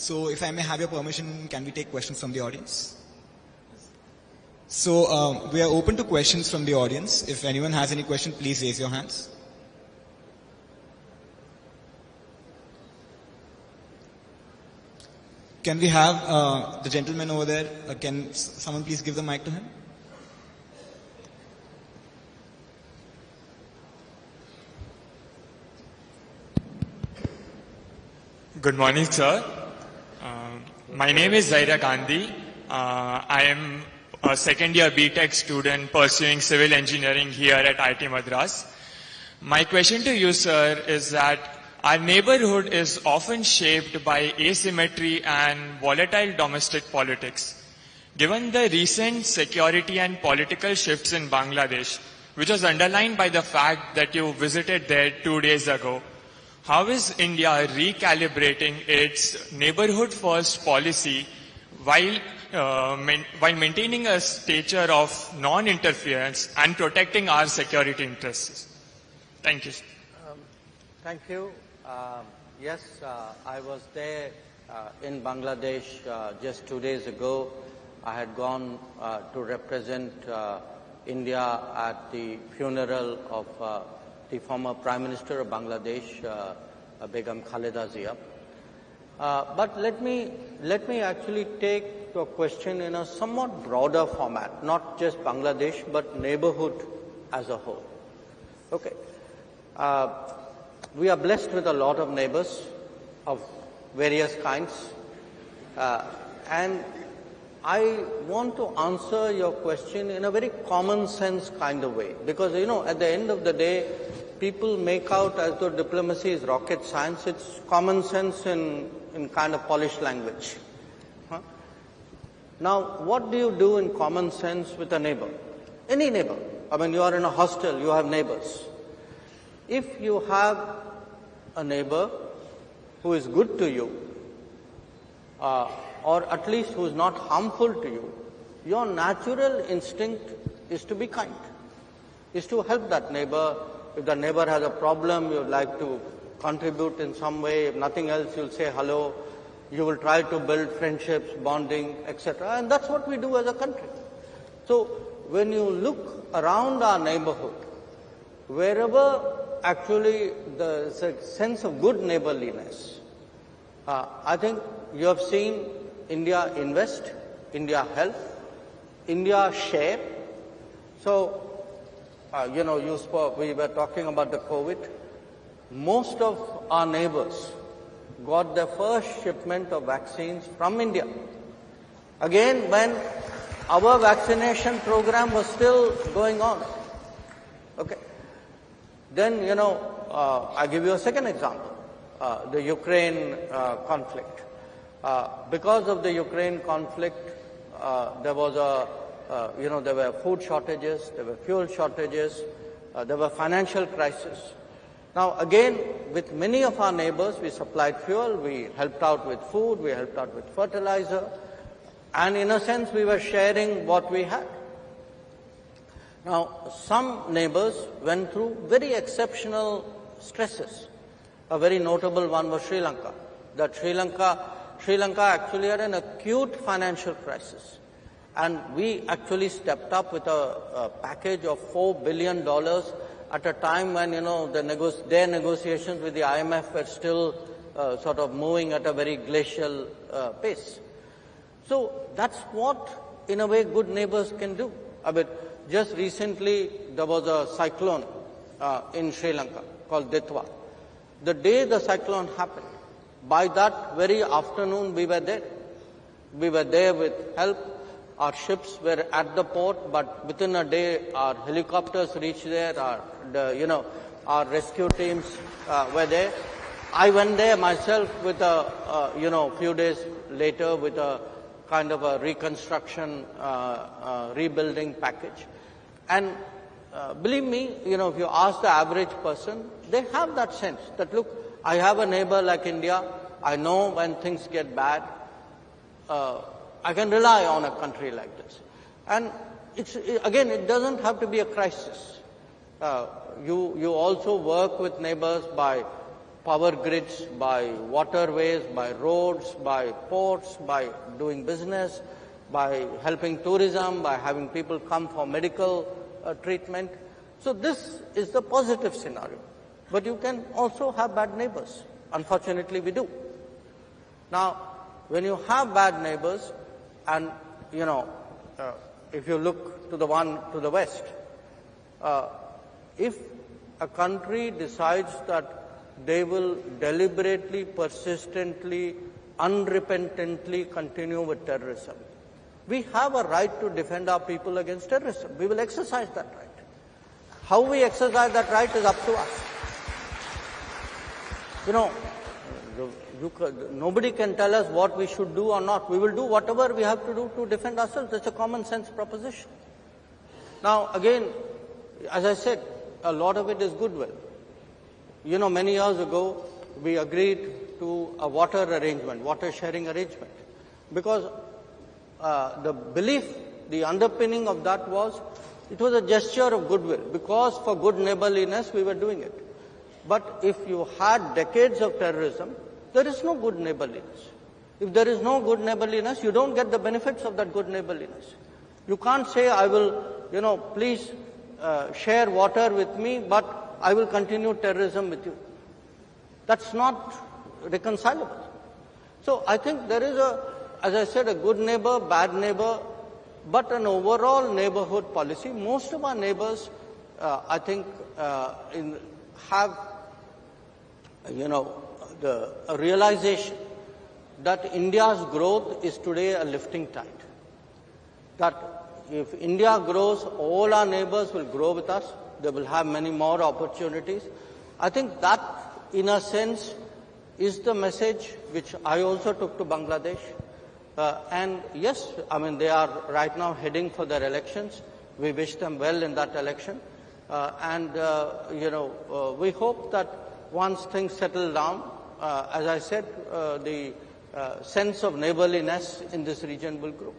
So if I may have your permission, can we take questions from the audience? So we are open to questions from the audience. If anyone has any question, please raise your hands. Can we have the gentleman over there? Can someone please give the mic to him? Good morning, sir. My name is Zaira Gandhi. I am a second year BTech student pursuing civil engineering here at Iit-madras. My question to you, sir, is that our neighborhood is often shaped by asymmetry and volatile domestic politics. Given the recent security and political shifts in Bangladesh, which was underlined by the fact that you visited there 2 days ago, how is India recalibrating its neighborhood-first policy while maintaining a stature of non-interference and protecting our security interests? Thank you. Thank you. Yes, I was there in Bangladesh just 2 days ago. I had gone to represent India at the funeral of the former Prime Minister of Bangladesh, Begum Khaleda Zia. But let me actually take your question in a somewhat broader format, not just Bangladesh, but neighborhood as a whole. Okay. We are blessed with a lot of neighbors of various kinds. And I want to answer your question in a very common sense kind of way. Because, at the end of the day, people make out as though diplomacy is rocket science. It's common sense in kind of polished language. Now, what do you do in common sense with a neighbor? Any neighbor. I mean, you are in a hostel, you have neighbors. If you have a neighbor who is good to you, or at least who is not harmful to you, your natural instinct is to be kind, is to help that neighbor. If the neighbor has a problem, you would like to contribute in some way. If nothing else, you'll say hello. You will try to build friendships, bonding, etc. And that's what we do as a country. So when you look around our neighborhood, wherever actually there's a sense of good neighborliness, I think you have seen India invest, India help, India share. So, we were talking about the COVID. Most of our neighbors got their first shipment of vaccines from India. Again, when our vaccination program was still going on. Okay. Then, I'll give you a second example, the Ukraine conflict. Because of the Ukraine conflict, there was there were food shortages, there were fuel shortages, there were financial crises. Now, again, with many of our neighbors, we supplied fuel, we helped out with food, we helped out with fertilizer, and in a sense, we were sharing what we had. Now, some neighbors went through very exceptional stresses. A very notable one was Sri Lanka. Sri Lanka actually had an acute financial crisis. And we actually stepped up with a package of $4 billion at a time when, their negotiations with the IMF were still sort of moving at a very glacial pace. So that's what, in a way, good neighbors can do. I mean, just recently, there was a cyclone in Sri Lanka called Ditwa. The day the cyclone happened, by that very afternoon, we were there. We were there with help. Our ships were at the port, but within a day, our helicopters reached there. Our rescue teams were there. I went there myself with a few days later with a kind of a reconstruction, rebuilding package. And believe me, if you ask the average person, they have that sense that, look, I have a neighbor like India. I know when things get bad, I can rely on a country like this. And it doesn't have to be a crisis. You also work with neighbors by power grids, by waterways, by roads, by ports, by doing business, by helping tourism, by having people come for medical treatment. So this is the positive scenario. But you can also have bad neighbors. Unfortunately, we do. Now, when you have bad neighbors, and if you look to the one to the west, if a country decides that they will deliberately, persistently, unrepentantly continue with terrorism, we have a right to defend our people against terrorism. We will exercise that right. How we exercise that right is up to us. Nobody can tell us what we should do or not. We will do whatever we have to do to defend ourselves. It's a common sense proposition. Now, again, as I said, a lot of it is goodwill. Many years ago, we agreed to a water sharing arrangement, because the belief, the underpinning of that was, it was a gesture of goodwill, because for good neighborliness we were doing it. But if you had decades of terrorism, there is no good neighborliness. If there is no good neighborliness, you don't get the benefits of that good neighborliness. You can't say, I will, please share water with me, but I will continue terrorism with you. That's not reconcilable. So I think there is as I said, a good neighbor, bad neighbor, but an overall neighborhood policy. Most of our neighbors, I think, have, a realization that India's growth is today a lifting tide. That if India grows, all our neighbors will grow with us. They will have many more opportunities. I think that, in a sense, is the message which I also took to Bangladesh. And yes, they are right now heading for their elections. We wish them well in that election. We hope that once things settle down, as I said, the sense of neighborliness in this region will grow.